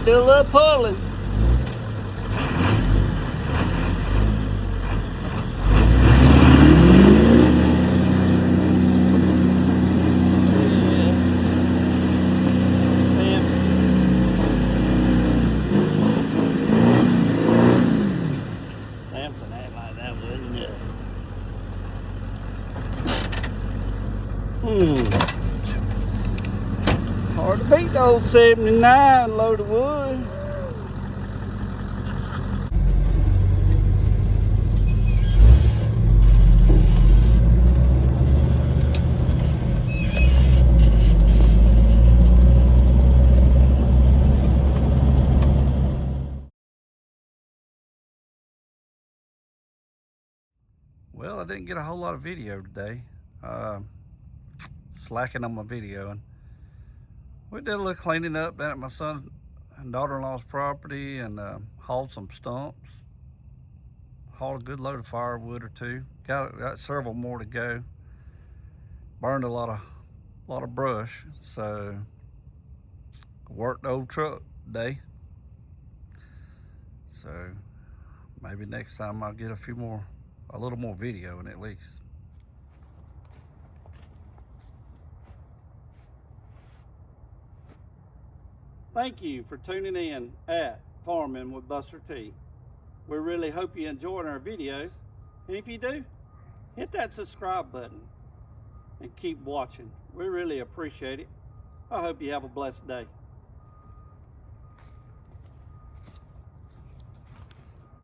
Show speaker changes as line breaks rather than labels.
do a little pulling. Sampson ain't like that, wouldn't you? Hard to beat the old 79 load of wood. Well, I didn't get a whole lot of video today. Slacking on my video, and we did a little cleaning up down at my son and daughter-in-law's property, and hauled some stumps, hauled a good load of firewood or two. Got several more to go. Burned a lot of brush, so worked the old truck today. So maybe next time I'll get a little more video in at least. Thank you for tuning in at Farming with Buster T. We really hope you enjoyed our videos, and if you do, hit that subscribe button and keep watching. We really appreciate it. I hope you have a blessed day.